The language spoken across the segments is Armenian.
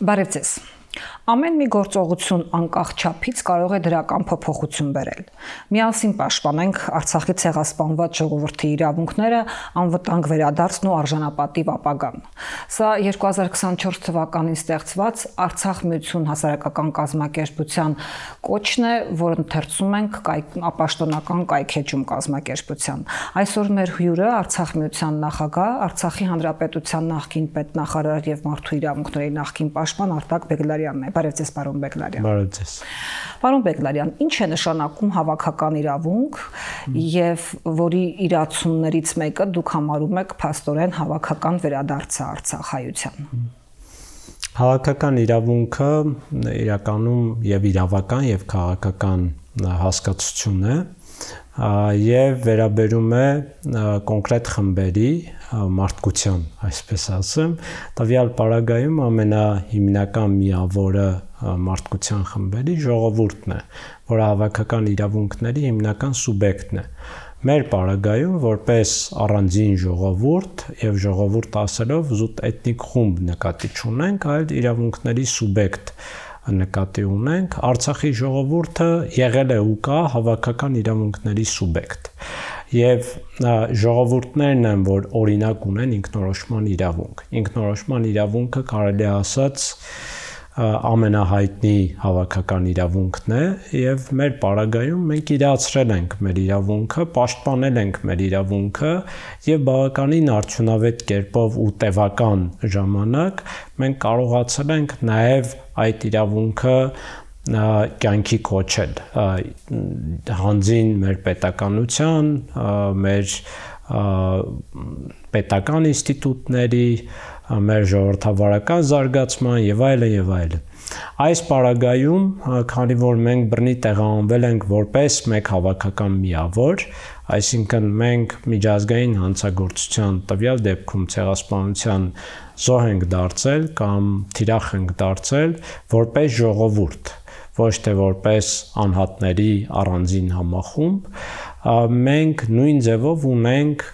Բարև ձեզ։ Ամեն մի գործողություն անկախ չափից կարող է դրական փոփոխություն բերել։ Միասին պաշտպանենք Արցախի ցեղասպանված ժողովրդի իրավունքները, անվտանգ վերադարձն ու արժանապատիվ ապագան։ Սա 2024 թվականին ստեղծված Արցախ միություն հասարակական կազմակերպության կոչն է, որը ընթերցում ենք ապաշտոնական կայքեջում կազմակերպության։ Այսօր մեր հյուրը Արցախ միության նախագահ, Արցախի հանրապետության նախկին պետնախարար եւ մարդու իրավունքների նախկին պաշտպան Արտակ Բեգլարյանն է։ Բարև ձեզ, պարոն Բեգլարյան։ Բարև ձեզ։ Պարոն Բեգլարյան, ինչ է նշանակում հավաքական իրավունք եւ որի իրացումներից մեկը դուք համարում եք փաստորեն հավաքական վերադարձը Արցախայության։ Հավաքական իրավունքը իրականում եւ իրավական եւ քաղաքական հասկացություն է եւ վերաբերում է կոնկրետ խմբերի մարդկության, այսպես ասեմ, տվյալ պարագայում ամենահիմնական միավորը մարդկության խմբերի ժողովուրդն է, որը հավաքական իրավունքների հիմնական սուբյեկտն է։ Մեր պարագայում որպես առանձին ժողովուրդ եւ ժողովուրդ ասելով զուտ էթնիկ խումբ նկատի չունենք, այլ իրավունքների սուբյեկտ նկատի ունենք, Արցախի ժողովուրդը եղել է ու կա հավաքական իրավունքների սուբյեկտ։ Եվ ժողովուրդներն են, որ օրինակ ունեն ինքնորոշման իրավունք։ Ինքնորոշման իրավունքը կարելի է ասած ամենահայտնի հավաքական իրավունքն է եւ մեր պարագայում մենք իրացրել ենք մեր իրավունքը, պաշտպանել ենք մեր իրավունքը եւ բավականին արդյունավետ կերպով ու տևական ժամանակ մենք կարողացել ենք նաեւ այդ իրավունքը կյանքի կոչել հանձին մեր պետականության, մեր պետական ինստիտուտների, մեր ժողովրդավարական զարգացման եւ այլն եւ այլն։ Այս պարագայում, քանի որ մենք բռնի տեղահանվել ենք որպես մեկ հավաքական միավոր, այսինքն մենք միջազգային հանցագործության տվյալ դեպքում ցեղասպանության զոհ ենք դարձել կամ թիրախ ենք դարձել որպես ժողովուրդ, ոչ թե որպես անհատների առանձին համախումբ, մենք նույն ձևով ունենք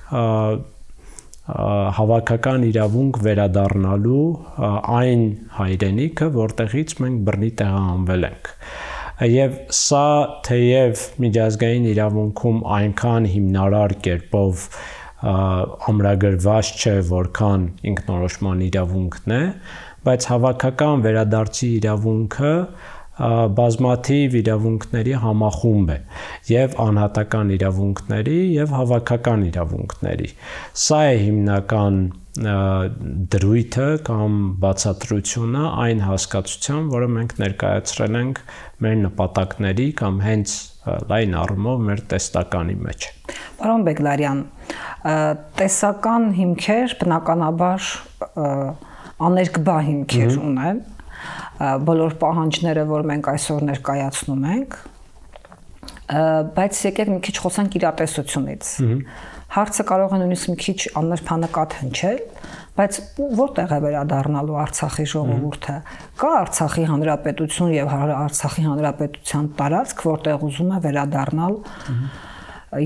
հավաքական իրավունք վերադառնալու այն հայրենիքը, որտեղից մենք բռնի տեղահանվել ենք։ Եվ սա թեև միջազգային իրավունքում այնքան հիմնարար կերպով ամրագրված չէ, որքան ինքնորոշման իրավունքն է, բայց հավաքական վերադարձի իրավունքը բազմաթիվ իրավունքների համախումբ է եւ անհատական իրավունքների եւ հավաքական իրավունքների։ Սա է հիմնական դրույթը կամ բացատրությունը այն հասկացության, որը մենք ներկայացրել ենք մեր նպատակների կամ հենց լայն առումով մեր տեստականի մեջ։ Պարոն Բեգլարյան, տեսական հիմքեր բնականաբար աներկբա հիմքեր ունեն, բոլոր պահանջները, որ մենք այսօր ներկայացնում ենք, բայց եկեք մի քիչ խոսանք իրատեսությունից։ Հարցը կարող է նույնիսկ մի քիչ աննրբանկատ հնչել, բայց որտեղ է վերադառնալու Արցախի ժողովուրդը։ Կա Արցախի հանրապետություն եւ Արցախի հանրապետության տարածք, որտեղ ուզում է վերադառնալ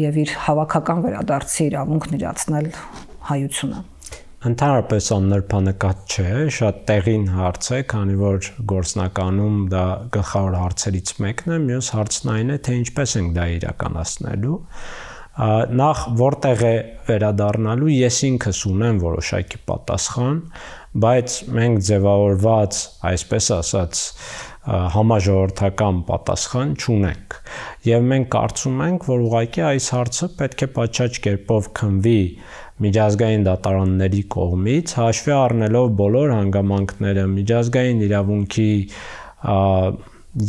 եւ իր հավաքական վերադարձի իրավունքն իրացնել հայությունը։ Ընդհանրապես աննրբանկատ չէ, շատ տեղին հարց է, քանի որ գործնականում դա գլխավոր հարցերից մեկն է, մյուս հարցն այն է, թե ինչպես ենք դա իրականացնելու։ Նախ որտեղ է վերադառնալու, ես ինքս ունեմ որոշակի պատասխան, բայց մենք ձևավորված, այսպես ասած, համաժողովրդական պատասխան չունենք։ Եվ մենք կարծում ենք, որ ուղղակի այս հարցը պետք է պատշաճ կերպով քննվի միջազգային դատարանների կողմից, հաշվի առնելով բոլոր հանգամանքները, միջազգային իրավունքի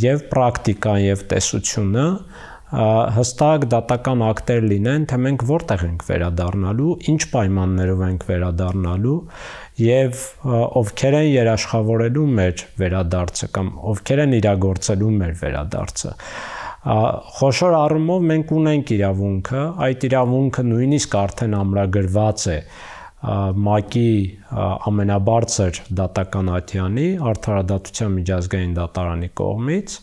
եւ պրակտիկան եւ տեսությունը, հստակ դատական ակտեր լինեն, թե մենք որտեղ ենք վերադառնալու, ինչ պայմաններով ենք վերադառնալու եւ ովքեր են երաշխավորելու մեր վերադարձը կամ ովքեր են իրագործելու մեր վերադարձը։ Խոշոր առումով մենք ունենք իրավունքը, այդ իրավունքը նույնիսկ արդեն ամրագրված է ՄԱԿ-ի ամենաբարձր դատական ատյանի Արդարադատության միջազգային դատարանի կողմից,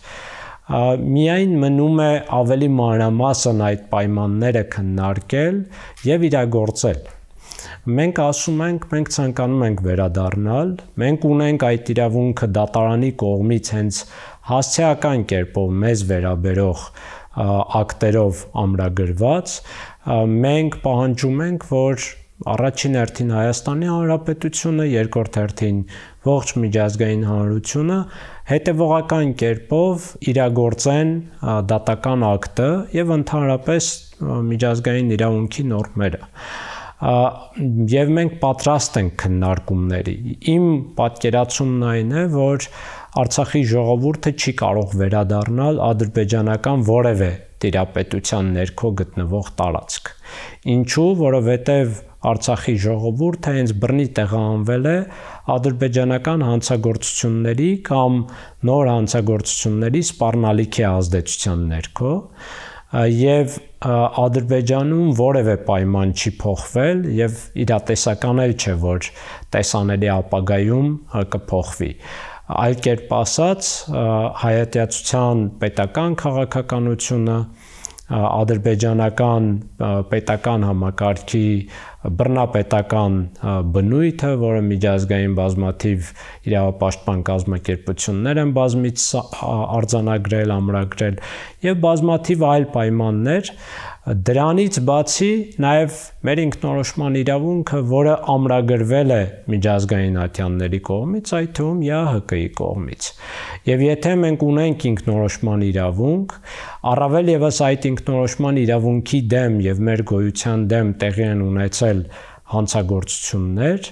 միայն մնում է ավելի մանրամասն այդ պայմանները քննարկել եւ իրագործել։ Մենք ասում ենք, մենք ցանկանում ենք վերադառնալ, մենք ունենք այդ իրավունքը դատարանի կողմից հենց հասցեական կերպով մեզ վերաբերող ակտերով ամրագրված, մենք պահանջում ենք, որ առաջին հերթին Հայաստանի Հանրապետությունը, երկրորդ հերթին ողջ միջազգային հանրությունը հետևողական կերպով իրագործեն դատական ակտը եւ ընդհանրապես միջազգային իրավունքի նորմերը։ Եվ մենք պատրաստ ենք քննարկումների։ Իմ պատկերացումն այն է, որ Արցախի ժողովուրդը չի կարող վերադառնալ ադրբեջանական որևէ տիրապետության ներքո գտնվող տարածք։ Ինչու՞, որովհետև Արցախի ժողովուրդը հենց բռնի տեղահանվել է ադրբեջանական հանցագործությունների կամ նոր հանցագործությունների սպառնալիքի ազդեցության ներքո եւ Ադրբեջանում որևէ պայման չի փոխվել եւ իրատեսական էլ չէ, որ տեսանելի ապագայում կփոխվի։ Այլ կերպ ասած, հայատյացության պետական քաղաքականությունը, ադրբեջանական պետական համակարգի բռնապետական բնույթը, որը միջազգային բազմաթիվ իրավապաշտպան կազմակերպություններ են բազմից արձանագրել, ամրագրել եւ բազմաթիվ այլ պայմաններ, դրանից բացի նաև մեր ինքնորոշման իրավունքը, որը ամրագրվել է միջազգային ատյանների կողմից, այդ թվում ԵԱՀԿ-ի կողմից։ Եվ եթե մենք ունենք ինքնորոշման իրավունք, առավել եւս այդ ինքնորոշման իրավունքի դեմ եւ մեր գոյության դեմ տեղի են ունեցել հանցագործություններ,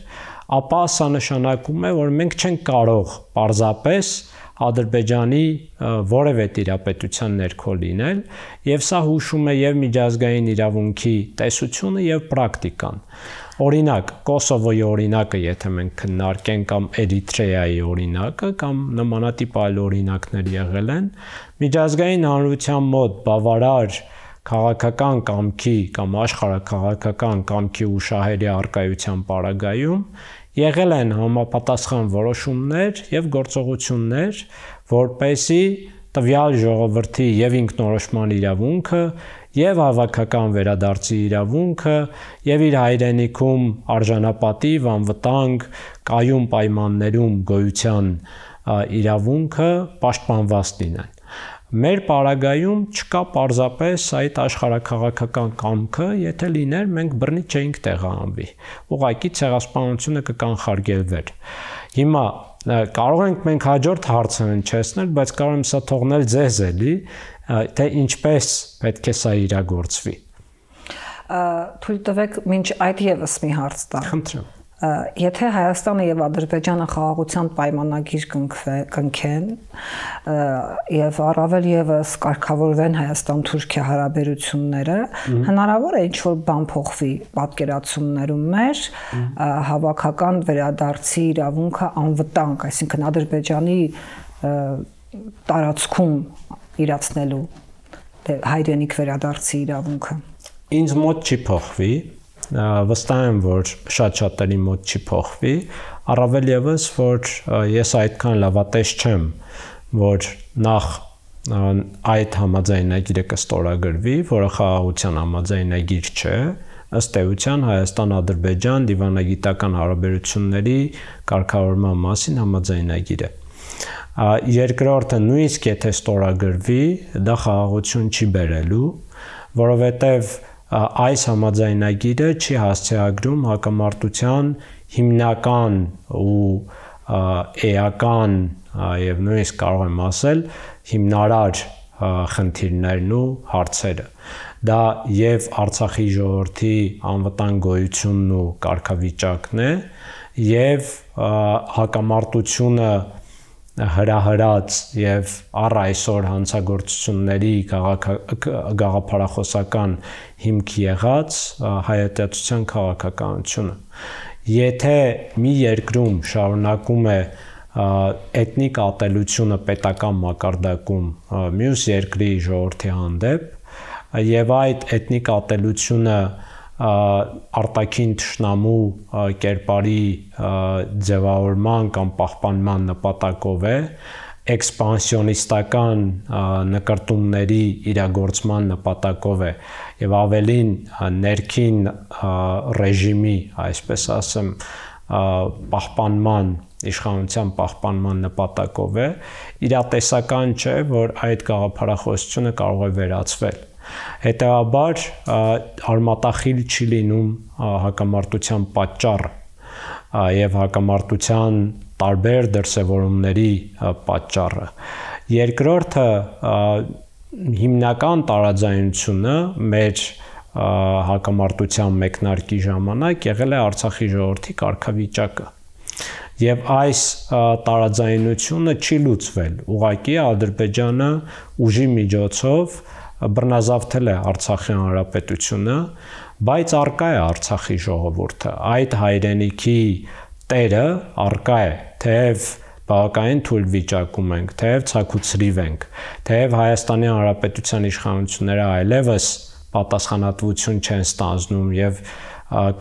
ապա սա նշանակում է, որ մենք չենք կարող պարզապես Ադրբեջանի որևէ տիրապետության ներքո լինել, եւ սա հուշում է եւ միջազգային իրավունքի տեսությունը եւ պրակտիկան։ Օրինակ, Կոսովոյի օրինակը, եթե մենք քննարկենք, կամ Էրիթրեայի օրինակը, կամ նմանատիպ այլ օրինակներ եղել են, միջազգային հանրության մոտ բավարար քաղաքական կամքի կամ աշխարհաքաղաքական կամքի ու շահերի առկայության պարագայում եղել են համապատասխան որոշումներ եւ գործողություններ, որպեսզի տվյալ ժողովրդի եւ ինքնորոշման իրավունքը եւ հավաքական վերադարձի իրավունքը եւ իր հայրենիքում արժանապատիվ, անվտանգ, կայուն պայմաններում գոյության իրավունքը պաշտպանված լինեն։ Մեր պարագայում չկա պարզապես այդ աշխարհաքաղաքական կամքը, եթե լիներ, մենք բռնի չէինք տեղահանվի։ Ուղղակի ցեղասպանությունը կկանխարգելվեր։ Հիմա կարող ենք մենք հաջորդ հարցը հնչեցնել, բայց կարող եմ սա թողնել ձեզ էլի, թե ինչպես պետք է սա իրագործվի։ Թույլ տվեք մինչ այդ եւս մի հարց տամ։ Խնդրեմ։ Եթե Հայաստանը եւ Ադրբեջանը խաղաղության պայմանագիր կնքեն եւ առավել եւս կարգավորվեն Հայաստան-Թուրքիա հարաբերությունները, հնարավոր է ինչ-որ բան փոխվի պատկերացումներում մեր հավաքական վերադարձի իրավունքը անվտանգ, այսինքն Ադրբեջանի տարածքում իրացնելու հայրենիք վերադարձի իրավունքը։ Ինձ մոտ չի փոխվի, վստահ եմ, որ շատ-շատերի մոտ չի փոխվի, առավել եւս, որ ես այդքան լավատես չեմ, որ նախ այդ համաձայնագիրը կստորագրվի, որը խաղաղության համաձայնագիր չէ, ըստ էության Հայաստան-Ադրբեջան դիվանագիտական հարաբերությունների կարգավորման մասին համաձայնագիր է։ Երկրորդը, նույնիսկ եթե ստորագրվի, դա խաղաղություն չի բերելու, որովհետև այս համաձայնագիրը չի հասցեագրում հակամարտության հիմնական ու էական եւ նույնիսկ կարող եմ ասել հիմնարար խնդիրներն ու հարցերը։ Դա եւ Արցախի ժողովրդի անվտանգ գոյությունն ու կարգավիճակն է եւ հակամարտությունը հրահրած եւ առ այսօր հանցագործությունների գաղափարախոսական հիմք եղած հայատյացության քաղաքականությունը։ Եթե մի երկրում շարունակում է էթնիկ ատելությունը պետական մակարդակում մյուս երկրի ժողովրդի հանդեպ եւ այդ էթնիկ ատելությունը արտաքին թշնամու կերպարի ձևավորման կամ պահպանման նպատակով է, էքսպանսիոնիստական նկարտումների իրագործման նպատակով է եւ ավելին ներքին ռեժիմի, այսպես ասեմ, պահպանման, իշխանության պահպանման նպատակով է, իրատեսական չէ, որ այդ գաղափարախոսությունը կարող է վերացվել։ Հետևաբար արմատախիլ չի լինում հակամարտության պատճառը եւ հակամարտության տարբեր դրսևորումների պատճառը։ Երկրորդը հիմնական տարաձայնությունը մեր հակամարտության մեկնարկի ժամանակ եղել է Արցախի ժողովրդի կարգավիճակը։ Եվ այս տարաձայնությունը չի լուծվել։ Ուղղակի Ադրբեջանը ուժի միջոցով բռնազավթել է Արցախի հանրապետությունը, բայց արկա է Արցախի ժողովուրդը։ Այդ հայրենիքի տերը արկա է, թեև բավականին թույլ վիճակում ենք, թեև ցաքուցրիվ ենք, թեև Հայաստանի Հանրապետության իշխանությունները այլևս պատասխանատվություն չեն ստանձնում եւ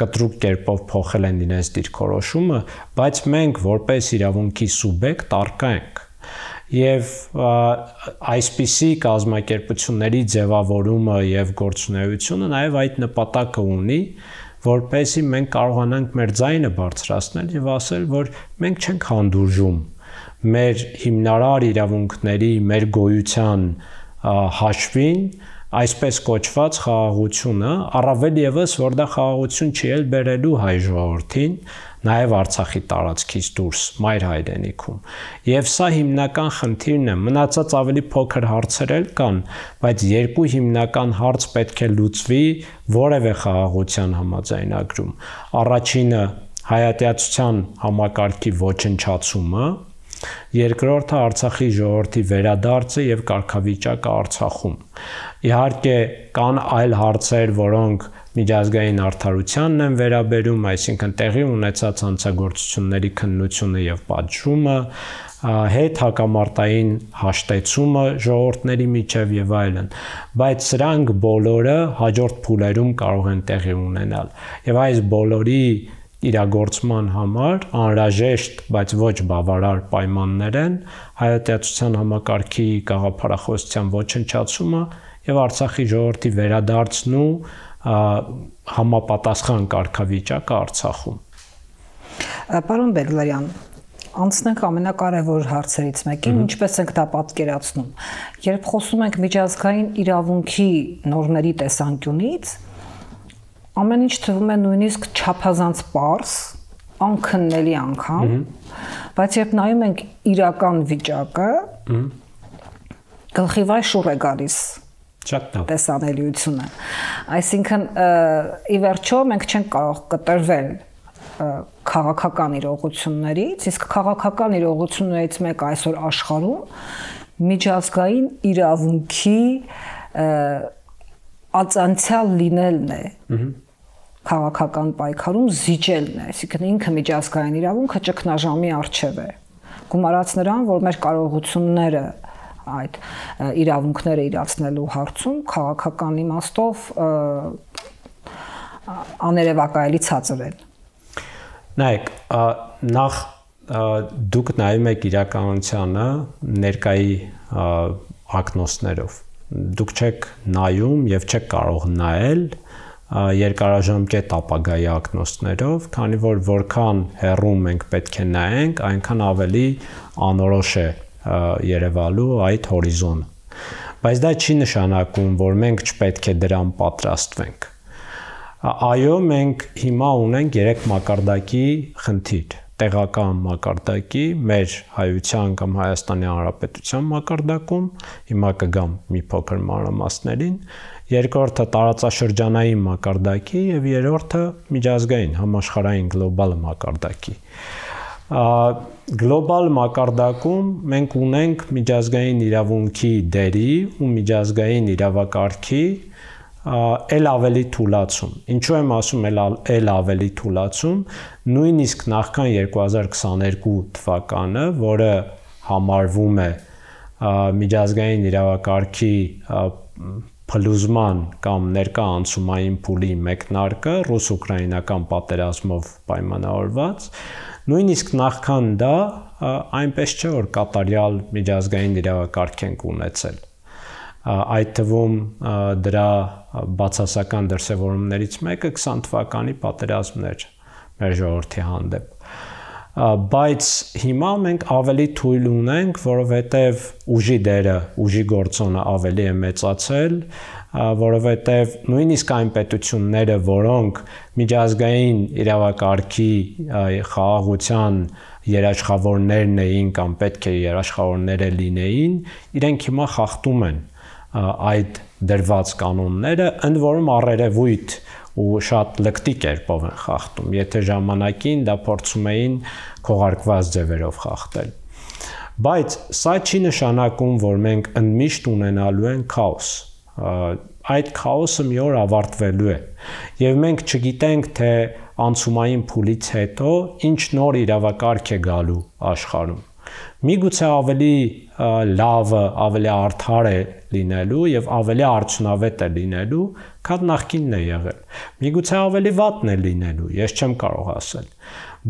կտրուկ կերպով փոխել են իրենց դիրքորոշումը, բայց մենք որպես իրավունքի սուբյեկտ արկա ենք։ Եվ այսպիսի կազմակերպությունների ձևավորումը եւ գործունեությունը նաեւ այդ նպատակը ունի, որպեսզի մենք կարողանանք մեր ձայնը բարձրացնել եւ ասել, որ մենք չենք հանդուրժում մեր հիմնարար իրավունքների, մեր գոյության հաշվին այսպես կոչված խաղաղությունը, առավել եւս, որ դա խաղաղություն չի էլ բերելու հայ ժողովրդին, նաև Արցախի տարածքից դուրս, մայր հայրենիքում։ Եվ սա հիմնական խնդիրն է, մնացած ավելի փոքր հարցեր էլ կան, բայց երկու հիմնական հարց պետք է լուծվի որևէ խաղաղության համաձայնագրում։ Առաջինը հայատյացության համակարգի ոչնչացումը, երկրորդը Արցախի ժողովրդի վերադարձը եւ կարգավիճակը Արցախում։ Իհարկե կան այլ հարցեր, որոնք միջազգային արդարությանն են վերաբերում, այսինքն տեղի ունեցած հանցագործությունների քննությունը եւ պատժումը, հետ հակամարտային հաշտեցումը ժողովուրդների միջև եւ այլն, բայց սրանք բոլորը հաջորդ փուլերում կարող են տեղի ունենալ։ Եվ այս բոլորի իրագործման համար անհրաժեշտ, բայց ոչ բավարար պայմաններ են հայատյացության համակարգի գաղափարախոսության ոչնչացումը եւ Արցախի ժողովրդի վերադարձն ու համապատասխան կարգավիճակը Արցախում։ Պարոն Բեգլարյան, անցնենք ամենակարևոր հարցերից մեկին, ինչպես ենք դա պատկերացնում։ Երբ խոսում ենք միջազգային իրավունքի նորմերի տեսանկյունից, ամեն ինչ թվում է նույնիսկ չափազանց պարզ, անքննելի անգամ, բայց երբ նայում ենք իրական վիճակը, գլխիվայր շուռ է գալիս տեսանելիությունը։ Այսինքն, ի վերջո մենք չենք կարող կտրվել քաղաքական իրողություններից, իսկ քաղաքական իրողություններից մեկը այսօր աշխարհում միջազգային իրավունքի ածանցյալ լինելն է, քաղաքական պայքարում զիջելն է, այսինքն ինքը միջազգային իրավունքը ճգնաժամի առջև է, գումարած նրան, որ մեր կարողությունները այդ իրավունքները իրացնելու հարցում քաղաքական իմաստով աներևակայելի ցածր են։ Նայեք, նախ դուք նայում եք իրականությանը ներկայի ակնոցներով։ Դուք չեք նայում եւ չեք կարող նայել երկարաժամկետ ապագայի ակնոցներով, քանի որ որքան հեռու մենք պետք է նայենք, այնքան ավելի անորոշ է երևալու այդ հորիզոնը։ Բայց դա չի նշանակում, որ մենք չպետք է դրան պատրաստվենք։ Այո, մենք հիմա ունենք 3 մակարդակի խնդիր, տեղական մակարդակի, մեր հայության կամ Հայաստանի Հանրապետության մակարդակում, հիմա կգամ մի փոքր մանրամասներին, երկրորդը տարածաշրջանային մակարդակի եւ երրորդը միջազգային համաշխարհային գլոբալ մակարդակի։ Գլոբալ մակարդակում մենք ունենք միջազգային իրավունքի դերի ու միջազգային իրավակարգի էլ ավելի թուլացում։ Ինչու եմ ասում էլ ավելի թուլացում, նույնիսկ նախքան 2022 թվականը, որը համարվում է միջազգային իրավակարգի փլուզման կամ ներկա անցումային փուլի մեկնարկը ռուս-ուկրաինական պատերազմով պայմանավորված, Նույնիսկ նախքան դա այնպես չէ, որ կատարյալ միջազգային իրավակարգ ենք ունեցել։ Այդ թվում դրա բացասական դրսևորումներից մեկը 20 թվականի պատերազմն էր մեր ժողովրդի հանդեպ։ Բայց հիմա մենք ավելի թույլ ունենք, որովհետև ուժի դերը, ուժի գործոնը ավելի է մեծացել, որովհետև նույնիսկ այն պետությունները, որոնք միջազգային իրավակարգի խաղաղության երաշխավորներն էին կամ պետք է երաշխավորները լինեին, իրենք հիմա խախտում են այդ դրված կանոնները, ընդ որում առերևույթ ու շատ լկտի կերպով են խախտում, եթե ժամանակին դա փորձում էին քողարկված ձևերով խախտել։ Բայց սա չի նշանակում, որ մենք ընդմիշտ ունենալու ենք քաոս։ Այդ քաոսը մի օր ավարտվելու է, եւ մենք չգիտենք, թե անցումային փուլից հետո ինչ նոր իրավակարգ է գալու աշխարհում։ Միգուցե ավելի լավը, ավելի արդար է լինելու եւ ավելի արդյունավետ է լինելու, քան նախկինն է եղել։ Միգուցե ավելի վատն է լինելու, ես չեմ կարող ասել։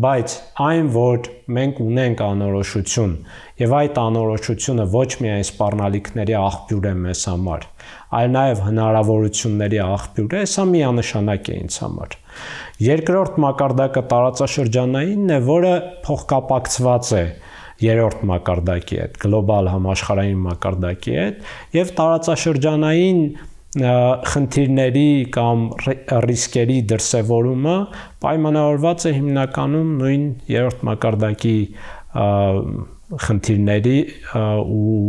Բայց այն, որ մենք ունենք անորոշություն եւ այդ անորոշությունը ոչ միայն սպառնալիքների աղբյուր է մեզ համար, այլ նաեւ հնարավորությունների աղբյուր է, սա միանշանակ է ինձ համար։ Երկրորդ մակարդակը տարածաշրջանայինն է, որը փոխկապակցված է երրորդ մակարդակի հետ, գլոբալ համաշխարհային մակարդակի հետ, եւ տարածաշրջանային խնդիրների կամ ռիսկերի դրսևորումը պայմանավորված է հիմնականում նույն երրորդ մակարդակի խնդիրների ու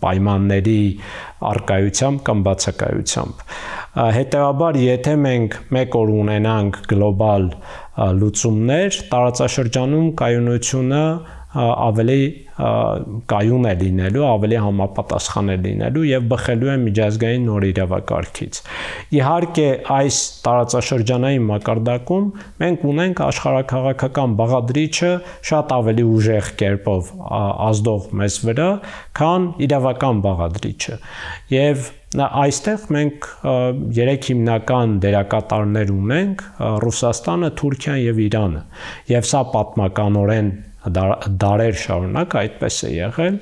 պայմանների առկայությամբ կամ բացակայությամբ։ Հետևաբար, եթե մենք մեկ օր ունենանք գլոբալ լուծումներ, տարածաշրջանում կայունությունը ավելի կայուն է լինելու, ավելի համապատասխան է լինելու եւ բխելու է միջազգային նոր իրավակարգից։ Իհարկե, այս տարածաշրջանային մակարդակում մենք ունենք աշխարհաքաղաքական բաղադրիչը շատ ավելի ուժեղ կերպով ազդող մեզ վրա, քան իրավական բաղադրիչը։ Եվ այստեղ մենք երեք հիմնական դերակատարներ ունենք՝ Ռուսաստանը, Թուրքիան եւ Իրանը։ Եվ սա պատմականորեն դարեր շարունակ այդպես է եղել,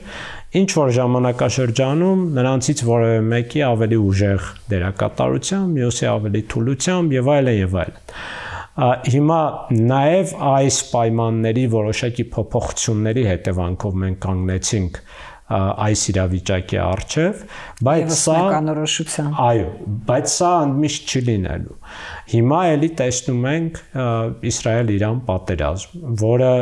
ինչ որ ժամանակաշրջանում նրանցից որևէ մեկի ավելի ուժեղ դերակատարությամբ, մյուսի ավելի թուլությամբ եւ այլն եւ այլն։ Հիմա նաեւ այս պայմանների որոշակի փոփոխությունների հետևանքով մենք կանգնեցինք այս իրավիճակի առջև, բայց սա անորոշության։ Այո, բայց սա ընդմիշտ չի լինելու։ Հիմա էլի տեսնում ենք Իսրայել-Իրան պատերազմ, որը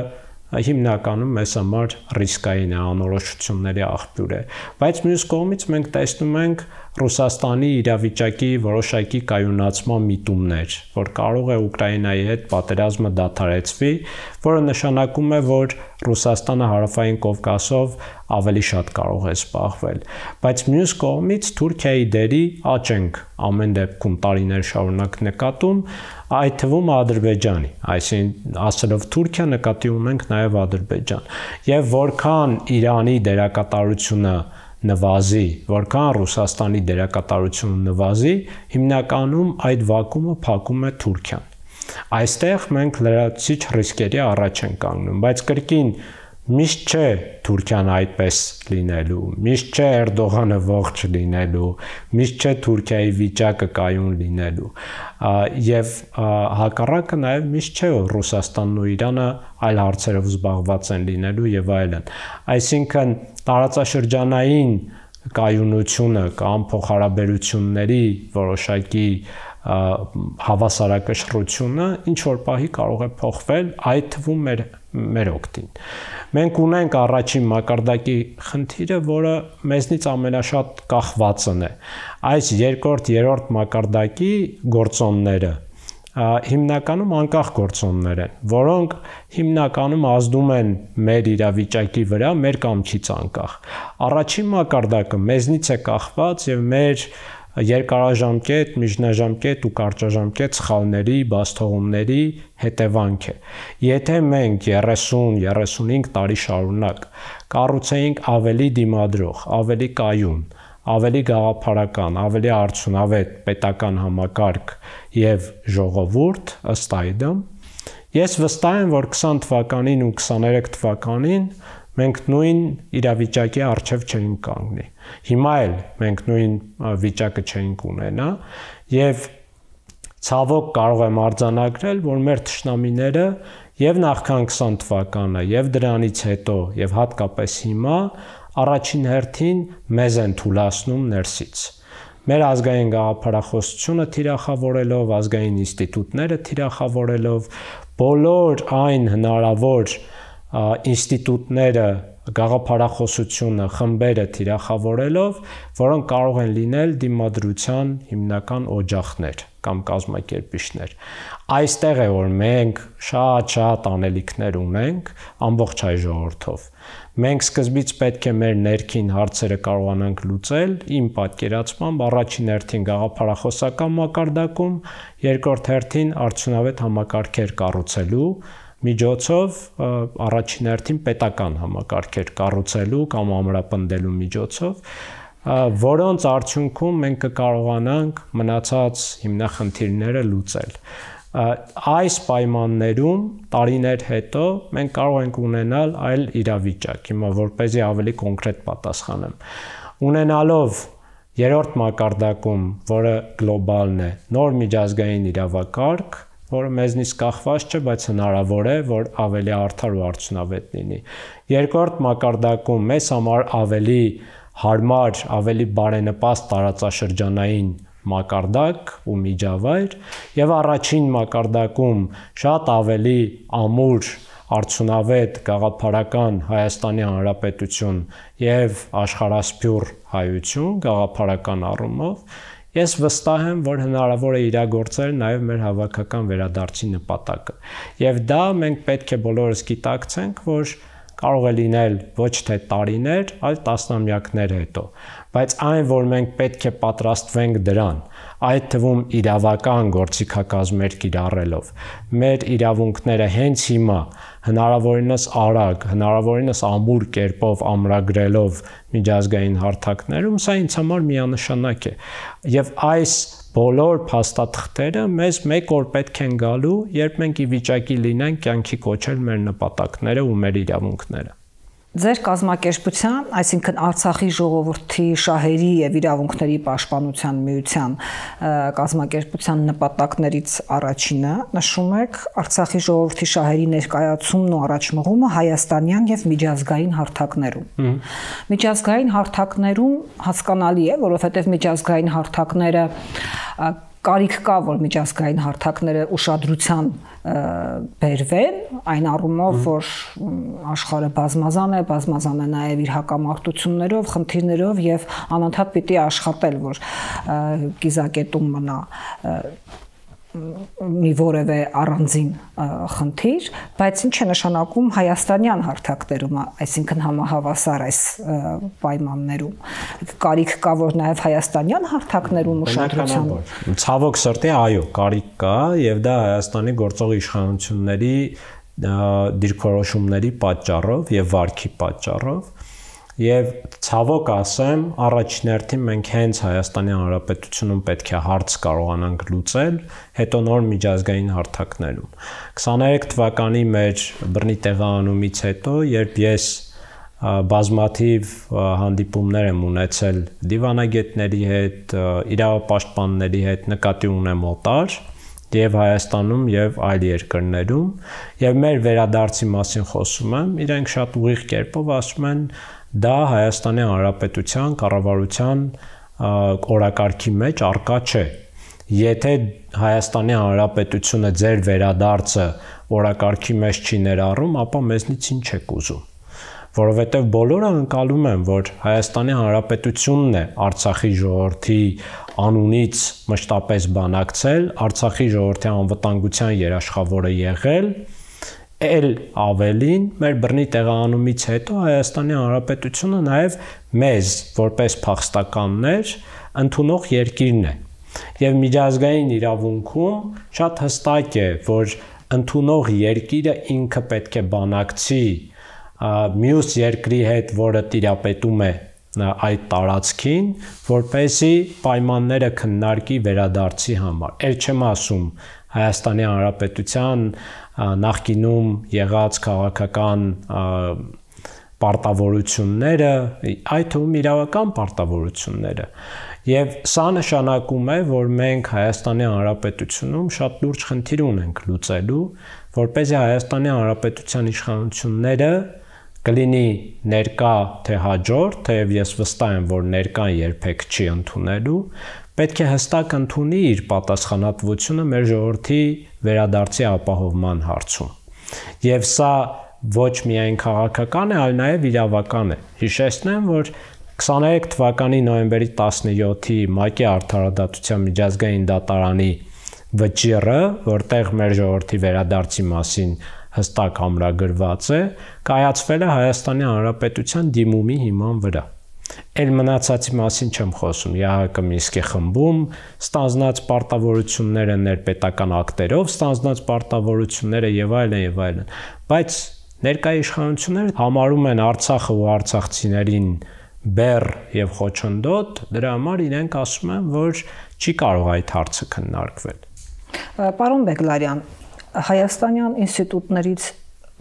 հիմնականում մեզ համար ռիսկային է, անորոշությունների աղբյուր է, բայց մյուս կողմից մենք տեսնում ենք Ռուսաստանի իրավիճակի որոշակի կայունացման միտումներ, որ կարող է Ուկրաինայի հետ պատերազմը դադարեցվի, որը նշանակում է, որ Ռուսաստանը հարավային Կովկասով ավելի շատ կարող է զբաղվել, բայց մյուս կողմից Թուրքիայի դերի աճ ենք ամեն դեպքում տարիներ շարունակ նկատում, այդ թվում Ադրբեջանի, այսինքն ասելով Թուրքիա նկատի ունենք նաև Ադրբեջան, եւ որքան Իրանի դերակատարությունը նվազի, որքան Ռուսաստանի դերակատարությունը նվազի, հիմնականում այդ վակուումը փակում է Թուրքիան։ Այստեղ մենք լրացուցիչ ռիսկերի առաջ ենք կանգնում, բայց կրկին միշտ չէ Թուրքիան այդպես լինելու, միշտ չէ Էրդողանը ողջ լինելու, միշտ չէ Թուրքիայի վիճակը կայուն լինելու, եւ հակառակը նաեւ միշտ չէ որ Ռուսաստանն ու Իրանը այլ հարցերով զբաղված են լինելու եւ այլն։ Այսինքն տարածաշրջանային կայունությունը կամ փոխհարաբերությունների որոշակի հավասարակշռությունը ինչ որ պահի կարող է փոխվել, այդ թվում մեր օգտին։ Մենք ունենք առաջին մակարդակի խնդիրը, որը մեզնից ամենաշատ կախվածն է։ Այս երկրորդ, երրորդ մակարդակի գործոնները հիմնականում անկախ գործոններ են, որոնք հիմնականում ազդում են մեր իրավիճակի վրա, մեր կամքից անկախ։ Առաջին մակարդակը մեզնից է կախված եւ մեր երկարաժամկետ, միջնաժամկետ ու կարճաժամկետ սխալների, բացթողումների հետևանք է։ Եթե մենք 30-35 տարի շարունակ կառուցեինք ավելի դիմադրող, ավելի կայուն, ավելի գաղափարական, ավելի արդյունավետ պետական համակարգ եւ ժողովուրդ ըստ այդմ, Ես վստահ եմ, որ 20 թվականին ու 23 թվականին մենք նույն իրավիճակի առջև չէինք կանգնի։ Հիմա էլ մենք նույն վիճակը չէինք ունենա եւ ցավոք կարող եմ արձանագրել, որ մեր թշնամիները եւ նախքան 20 թվականը եւ դրանից հետո եւ հատկապես հիմա առաջին հերթին մեզ են թուլացնում ներսից։ Մեր ազգային գաղափարախոսությունը թիրախավորելով, ազգային ինստիտուտները թիրախավորելով, բոլոր այն հնարավոր ինստիտուտները, գաղափարախոսությունը, խմբերը թիրախավորելով, որոնք կարող են լինել դիմադրության հիմնական օջախներ կամ կազմակերպիչներ։ Այստեղ է, որ մենք շատ անելիքներ ունենք ամբողջ հայ ժողովրդով։ Մենք սկզբից պետք է մեր ներքին հարցերը կարողանանք լուծել, իմ պատկերացմամբ առաջին հերթին գաղափարախոսական մակարդակում, երկրորդ հերթին արդյունավետ համակարգեր կառուցելու միջոցով, առաջին հերթին պետական համակարգեր կառուցելու կամ ամրապնդելու միջոցով, որոնց արդյունքում մենք կկարողանանք մնացած հիմնախնդիրները լուծել։ Այս պայմաններում տարիներ հետո մենք կարող ենք ունենալ այլ իրավիճակ, հիմա որպեսզի ավելի կոնկրետ պատասխանեմ։ Ունենալով երրորդ մակարդակում, որը գլոբալն է, նոր միջազգային իրավակարգ, որը մեզնից կախված չէ, բայց հնարավոր է, որ ավելի արդար ու արդյունավետ լինի։ Երկրորդ մակարդակում մեզ համար ավելի հարմար, ավելի բարենպաստ տարածաշրջանային մակարդակ ու միջավայր եւ առաջին մակարդակում շատ ավելի ամուր, արդյունավետ գաղափարական Հայաստանի Հանրապետություն եւ աշխարհասփյուռ հայություն գաղափարական առումով, ես վստահ եմ, որ հնարավոր է իրագործել նաեւ մեր հավաքական վերադարձի նպատակը։ Եվ դա մենք պետք է բոլորս գիտակցենք, որ կարող է լինել ոչ թե տարիներ, այլ տասնամյակներ հետո, բայց այն, որ մենք պետք է պատրաստվենք դրան, այդ թվում իրավական գործիքակազմեր կիրառելով, մեր իրավունքները հենց հիմա հնարավորինս արագ, հնարավորինս ամուր կերպով ամրագրելով միջազգային հարթակներում, սա ինձ համար միանշանակ է։ Եվ այս բոլոր փաստաթղթերը մեզ մեկ օր պետք են գալու, երբ մենք ի վիճակի լինենք կյանքի կոչել մեր նպատակները ու մեր իրավունքները։ Ձեր կազմակերպության, այսինքն Արցախի ժողովրդի շահերի եւ իրավունքների պաշտպանության միության կազմակերպության նպատակներից առաջինը նշում եք Արցախի ժողովրդի շահերի ներկայացումն ու առաջմղումը հայաստանյան եւ միջազգային հարթակներում։ Միջազգային հարթակներում հասկանալի է, որովհետեւ միջազգային հարթակները կարիք կա, որ միջազգային հարթակները ուշադրության բերվեն, այն առումով, որ աշխարհը բազմազան է նաև իր հակամարտություններով, խնդիրներով եւ անընդհատ պիտի աշխատել, որ կիզակետում մնա մի որևէ առանձին խնդիր, բայց ինչ է նշանակում հայաստանյան հարթակներում, այսինքն համահավասար այս պայմաններում։ Կարիք կա, որ նաև հայաստանյան հարթակներում ուշադրության։ Ցավոք սրտի, այո, կարիք կա, եւ դա Հայաստանի գործող իշխանությունների դիրքորոշումների պատճառով եւ վարքի պատճառով։ Եվ ցավոք ասեմ, առաջին հերթին մենք հենց Հայաստանի Հանրապետությունում պետք է հարց կարողանանք լուծել, հետո նոր միջազգային հարթակներում։ 23 թվականի մեր բռնի տեղահանումից հետո, երբ ես բազմաթիվ հանդիպումներ եմ ունեցել դիվանագետների հետ, իրավապաշտպանների հետ, նկատի ունեմ օտար եւ Հայաստանում եւ այլ երկրներում, եւ մեր վերադարձի մասին խոսում եմ, իրենք շատ ուղիղ կերպով ասում են, դա Հայաստանի Հանրապետության կառավարության օրակարգի մեջ առկա չէ։ Եթե Հայաստանի Հանրապետությունը ձեր վերադարձը օրակարգի մեջ չի ներառում, ապա մեզնից ինչ եք ուզում։ Որովհետև բոլորը ընկալում են, որ Հայաստանի Հանրապետությունն է Արցախի ժողովրդի անունից մշտապես բանակցել, Արցախի ժողովրդի անվտանգության երաշխավորը եղել, էլ ավելին, մեր բռնի տեղահանումից հետո Հայաստանի Հանրապետությունը նաև մեզ, որպես փախստականներ, ընդունող երկիրն է։ Եվ միջազգային իրավունքում շատ հստակ է, որ ընդունող երկիրը ինքը պետք է բանակցի մյուս երկրի հետ, որը տիրապետում է այդ տարածքին, որպեսզի պայմանները քննարկի վերադարձի համար։ Էլ չեմ ասում Հայաստանի Հանրապետության նախկինում եղած քաղաքական պարտավորությունները, այդ թվում իրավական պարտավորությունները։ Եվ սա նշանակում է, որ մենք Հայաստանի Հանրապետությունում շատ լուրջ խնդիր ունենք լուծելու, որպեսզի Հայաստանի Հանրապետության իշխանությունները կլինի ներկա թե հաջորդ, թեև ես վստահ եմ, որ ներկան երբեք չի ընդունելու, պետք է հստակ ընդունի իր պատասխանատվությունը մեր ժողովրդի վերադարձի ապահովման հարցում։ Եվ սա ոչ միայն քաղաքական է, այլ նաև իրավական է։ Հիշեցնեմ, որ 23 թվականի նոյեմբերի 17-ի ՄԱԿ-ի Արդարադատության միջազգային դատարանի վճիռը, որտեղ մեր ժողովրդի վերադարձի մասին հստակ ամրագրված է, կայացվել է Հայաստանի Հանրապետության դիմումի հիման վրա։ Էլ մնացածի մասին չեմ խոսում, ԵԱՀԿ Մինսկի խմբում ստանձնած պարտավորությունները ներպետական ակտերով, ստանձնած պարտավորությունները եւ այլն, բայց ներկայ իշխանությունները համարում են Արցախը ու արցախցիներին բեռ եւ խոչընդոտ, դրա համար իրենք ասում են, որ չի կարող այդ հարցը քննարկվել։ Պարոն Բեգլարյան, հայաստանյան ինստիտուտներից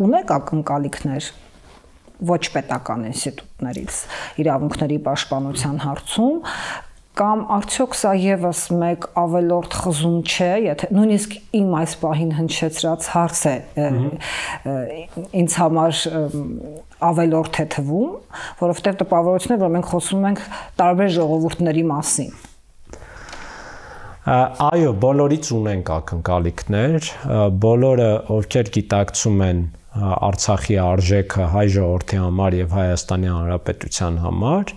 ունեք ակնկալիքներ ոչ պետական ինստիտուտներից իրավունքների պաշտպանության հարցում, կամ արդյոք սա եւս մեկ ավելորդ խզում չէ, եթե նույնիսկ իմ այս պահին հնչեցրած հարց է ինձ համար ավելորդ է թվում, որովհետեւ տպավորությունն է, որ մենք խոսում ենք տարբեր ժողովուրդների մասին։ Այո, բոլորից ունենք ակնկալիքներ, բոլորը, ովքեր գիտակցում են Արցախի արժեքը հայ ժողովրդի համար եւ Հայաստանի Հանրապետության համար,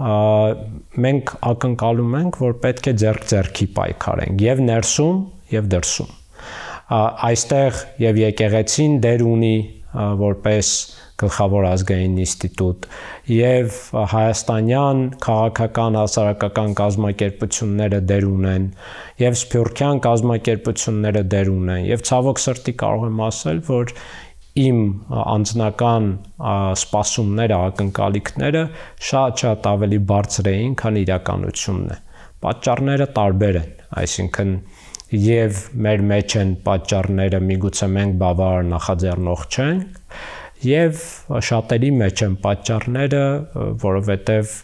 մենք ակնկալում ենք, որ պետք է ձեռք-ձեռքի պայքարենք եւ ներսում եւ դրսում։ Այստեղ եւ եկեղեցին դեր ունի որպես գլխավոր ազգային ինստիտուտ եւ հայաստանյան քաղաքական հասարակական կազմակերպությունները դեր ունեն եւ սփյուռքյան կազմակերպությունները դեր ունեն եւ ցավոք սրտի կարող եմ ասել, որ իմ անձնական սպասումները, ակնկալիքները շատ ավելի բարձր էին, քան իրականությունն է։ Պատճառները տարբեր են, այսինքն եւ մեր մեջ են պատճառները, միգուցե մենք բավարար նախաձեռնող չենք, եւ շատերի մեջ են պատճառները, որովհետեւ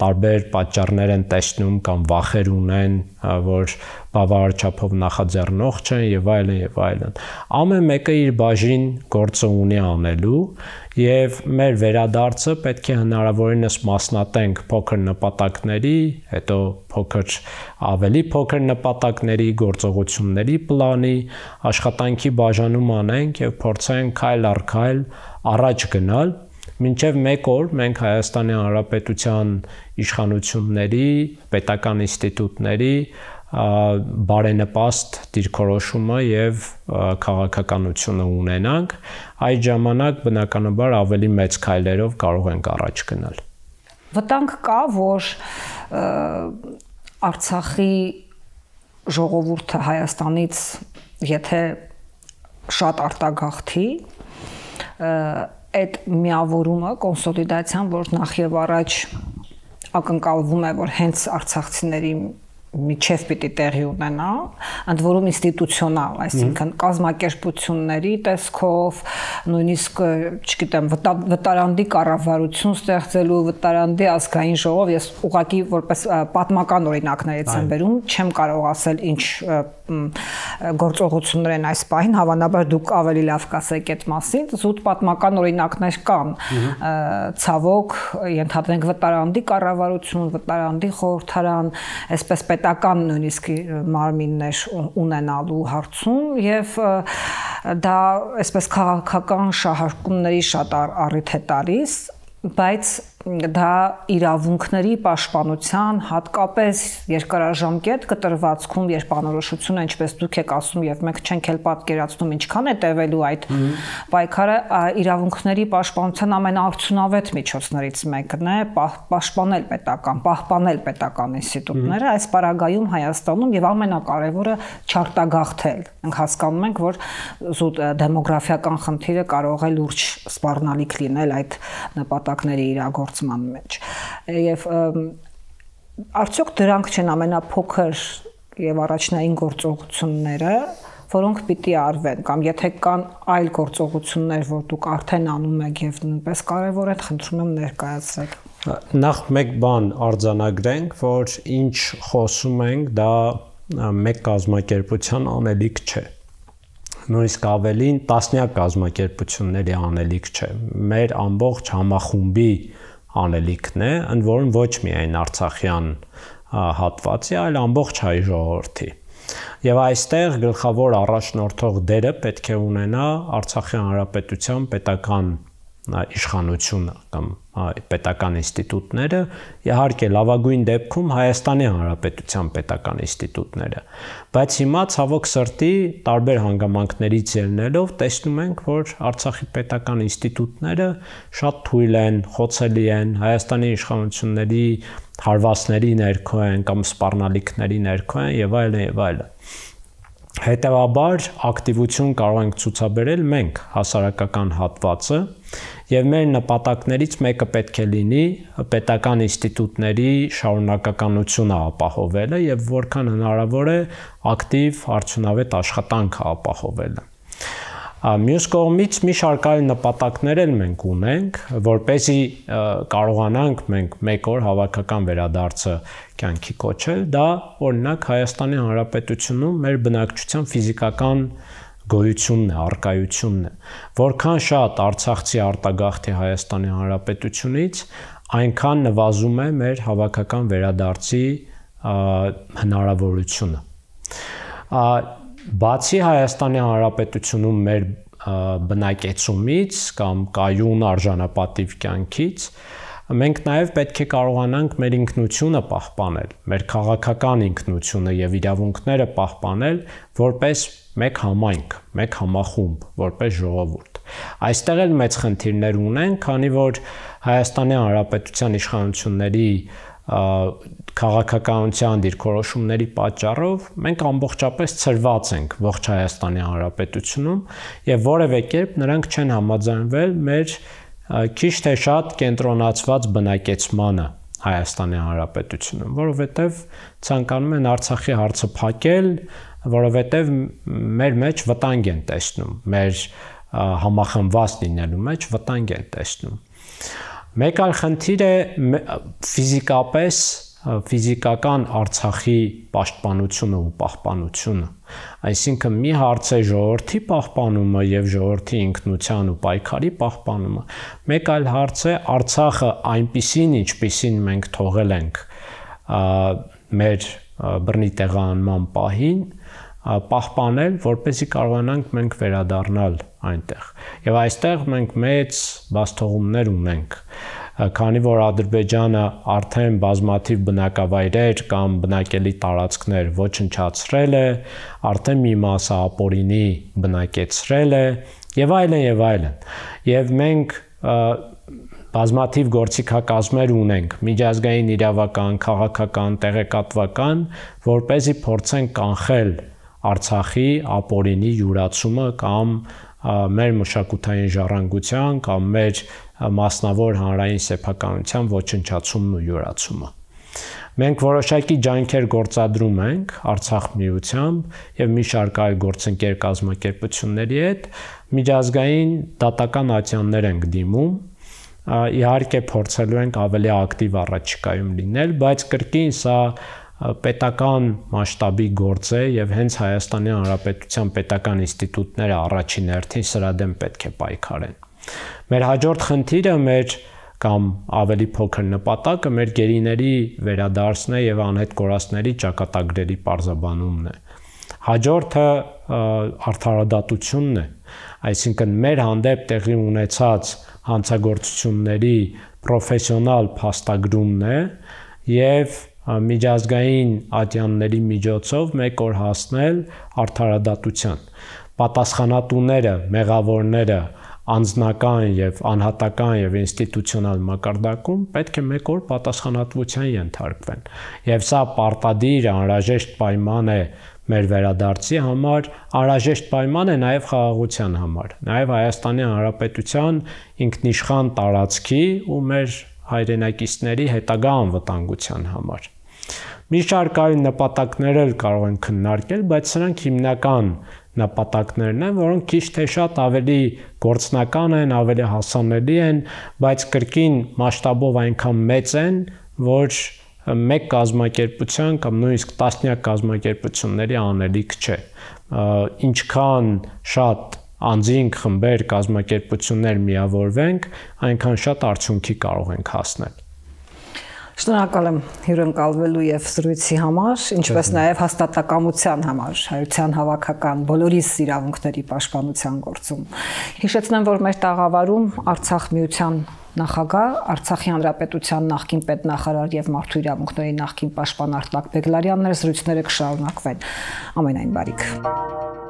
տարբեր պատճառներ են տեսնում կամ վախեր ունեն, որ բավարար չափով նախաձեռնող չեն եւ այլն։ Ամեն մեկը իր բաժին գործը ունի անելու եւ մեր վերադարձը պետք է հնարավորինս մասնատենք փոքր նպատակների, հետո ավելի փոքր նպատակների, գործողությունների պլանի, աշխատանքի բաժանում անենք եւ փորձենք քայլ առ քայլ առաջ գնալ։ Մինչև մեկ օր մենք Հայաստանի Հանրապետության իշխանությունների, պետական ինստիտուտների բարենպաստ դիրքորոշումը եւ քաղաքականությունը ունենանք, այդ ժամանակ բնականաբար ավելի մեծ քայլերով կարող ենք առաջ գնալ։ Վտանգ կա, որ Արցախի ժողովուրդը Հայաստանից, եթե շատ արտագաղթի, այդ միավորումը, կոնսոլիդացիան, որ նախ եւ առաջ ակնկալվում է, որ հենց արցախցիների միջև պիտի տեղի ունենա, ընդ որում ինստիտուցիոնալ, այսինքն կազմակերպությունների տեսքով, նույնիսկ, չգիտեմ, վտարանդի կառավարություն ստեղծելու, վտարանդի ազգային ժողով, ես ուղղակի որպես պատմական օրինակներից եմ բերում, չեմ կարող ասել ինչ գործողություններ են այս պահին, հավանաբար դուք ավելի լավ կասեք այդ մասին, զուտ պատմական օրինակներ կան, ցավոք, ենթադրենք վտարանդի կառավարություն, վտարանդի խորհրդարան, այսպես պետական նույնիսկ մարմիններ ունենալու հարցում եւ դա այսպես քաղաքական շահարկումների շատ առիթ է տալիս, բայց դա իրավունքների պաշտպանության հատկապես երկարաժամկետ կտրվածքում, երբ անորոշություն է, ինչպես դուք եք ասում եւ մենք չենք էլ պատկերացնում ինչքան է տևելու այդ պայքարը, իրավունքների պաշտպանության ամենաարդյունավետ միջոցներից մեկն է պահպանել պետական ինստիտուտները, այս պարագայում Հայաստանում եւ ամենակարևորը չարտագաղթել։ Մենք հասկանում ենք, որ զուտ դեմոգրաֆիական խնդիրը կարող է լուրջ սպառնալիք լինել այդ նպատակների իրագործման մեջ։ Եվ արդյոք դրանք չեն ամենափոքր եւ առաջնային գործողությունները, որոնք պիտի արվեն, կամ եթե կան այլ գործողություններ, որ դուք արդեն անում եք եւ նույնպես կարեւոր է, խնդրում եմ ներկայացրեք։ Նախ մեկ բան արձանագրենք, որ ինչ խոսում ենք, դա մեկ կազմակերպության անելիք չէ։ Նույնիսկ ավելին տասնյակ կազմակերպությունների անելիք չէ։ Մեր ամբողջ համախումբի անելիքն է, ընդ որում ոչ միայն արցախյան հատվածի, այլ ամբողջ հայ ժողովրդի։ Եվ այստեղ գլխավոր առաջնորդող դերը պետք է ունենա Արցախի հանրապետության պետական իշխանությունը կամ պետական ինստիտուտները, իհարկե լավագույն դեպքում Հայաստանի Հանրապետության պետական ինստիտուտները, բայց հիմա ցավոք սրտի տարբեր հանգամանքներից ելնելով տեսնում ենք, որ Արցախի պետական ինստիտուտները շատ թույլ են, խոցելի են, Հայաստանի իշխանությունների հարվածների ներքո են կամ սպառնալիքների ներքո են եւ այլն եւ այլն։ Հետևաբար ակտիվություն կարող ենք ցուցաբերել մենք հասարակական հատվածը եւ մեր նպատակներից մեկը պետք է լինի պետական ինստիտուտների շարունակականությունը ապահովելը եւ որքան հնարավոր է ակտիվ արդյունավետ աշխատանքը ապահովելը։ Մյուս կողմից մի շարք այլ նպատակներ էլ մենք ունենք, որպեսզի կարողանանք մենք մեկ օր հավաքական վերադարձը կյանքի կոչել, դա օրինակ Հայաստանի Հանրապետությունում մեր բնակչության ֆիզիկական գոյությունն է, առկայությունն է, որքան շատ արցախցի արտագաղթի Հայաստանի Հանրապետությունից, այնքան նվազում է մեր հավաքական վերադարձի հնարավորությունը։ Բացի Հայաստանի Հանրապետությունում մեր բնակեցումից կամ կայուն արժանապատիվ կյանքից, մենք նաև պետք է կարողանանք մեր ինքնությունը պահպանել, մեր քաղաքական ինքնությունը եւ իրավունքները պահպանել որպես մեկ համայնք, մեկ համախումբ, որպես ժողովուրդ։ Այստեղ էլ մեծ խնդիրներ ունենք, քանի որ Հայաստանի Հանրապետության իշխանությունների քաղաքականության դիրքորոշումների պատճառով մենք ամբողջապես ցրված ենք ողջ Հայաստանի Հանրապետությունում եւ որևէ կերպ նրանք չեն համաձայնվել մեր քիչ թե շատ կենտրոնացված բնակեցմանը Հայաստանի Հանրապետությունում, որովհետեւ ցանկանում են Արցախի հարցը փակել, որովհետեւ մեր մեջ վտանգ են տեսնում, մեր համախմբված լինելու մեջ վտանգ են տեսնում։ Մեկ այլ խնդիր է ֆիզիկապես ֆիզիկական Արցախի պաշտպանությունը ու պահպանությունը։ Այսինքն մի հարց է ժողովրդի պահպանումը եւ ժողովրդի ինքնության ու պայքարի պահպանումը, մեկ այլ հարց է Արցախը այնպիսին, ինչպիսին մենք թողել ենք մեր բռնի տեղահանման պահին, պահպանել, որպեսզի կարողանանք մենք վերադառնալ այնտեղ։ Եվ այստեղ մենք մեծ բացթողումներ ունենք, քանի որ Ադրբեջանը արդեն բազմաթիվ բնակավայրեր կամ բնակելի տարածքներ ոչնչացրել է, արդեն մի մասը ապօրինի բնակեցրել է եւ այլն եւ այլն։ Եվ մենք բազմաթիվ գործիքակազմեր ունենք, միջազգային իրավական, քաղաքական, տեղեկատվական, որպեսզի փորձենք կանխել Արցախի ապօրինի յուրացումը կամ մեր մշակութային ժառանգության կամ մեր մասնավոր հանրային սեփականության ոչնչացումն ու յուրացումը։ Մենք որոշակի ջանքեր գործադրում ենք Արցախ միությամբ եւ մի շարք այլ գործընկեր կազմակերպությունների հետ միջազգային դատական ատյաններ ենք դիմում, իհարկե փորձելու ենք ավելի ակտիվ առաջիկայում լինել, բայց կրկին սա պետական մասշտաբի գործ է եւ հենց Հայաստանի Հանրապետության պետական ինստիտուտները առաջին հերթին սրա դեմ պետք է պայքարեն։ Մեր հաջորդ խնդիրը մեր կամ ավելի փոքր նպատակը մեր գերիների վերադարձն է եւ անհետ կորածների ճակատագրերի պարզաբանումն է։ Հաջորդը արդարադատությունն է, այսինքն մեր հանդեպ տեղի ունեցած հանցագործությունների պրոֆեսիոնալ փաստագրումն է եւ միջազգային ատյանների միջոցով մեկ օր հասնել արդարադատության։ Պատասխանատուները, մեղավորները անձնական եւ անհատական եւ ինստիտուցիոնալ մակարդակում պետք է մեկ օր պատասխանատվության ենթարկվեն։ Եվ սա պարտադիր անհրաժեշտ պայման է մեր վերադարձի համար, անհրաժեշտ պայման է նաեւ խաղաղության համար, նաեւ Հայաստանի Հանրապետության ինքնիշխան տարածքի ու մեր հայրենակիցների հետագա անվտանգության համար։ Մի շարք այլ նպատակներ էլ կարող են քննարկել, բայց սրանք հիմնական նպատակներն են, որոնք քիչ թե շատ ավելի գործնական են, ավելի հասանելի են, բայց կրկին մասշտաբով այնքան մեծ են, որ մեկ կազմակերպության կամ նույնիսկ տասնյակ կազմակերպությունների անելիք չէ։ Ինչքան շատ անձինք, խմբեր, կազմակերպություններ միավորվենք, այնքան շատ արդյունքի կարող ենք հասնել։ Շնորհակալ եմ հյուրընկալվելու եւ զրույցի համար, ինչպես նաեւ հաստատակամության համար հայության հավաքական բոլորիս իրավունքների պաշտպանության գործում։ Հիշեցնեմ, որ մեր տաղավարում Արցախ միության նախագահ, Արցախի հանրապետության նախկին պետնախարար եւ մարդու իրավունքների նախկին պաշտպան Արտակ Բեգլարյանն էր, զրույցները կշարունակվեն։ Ամենայն բարիք։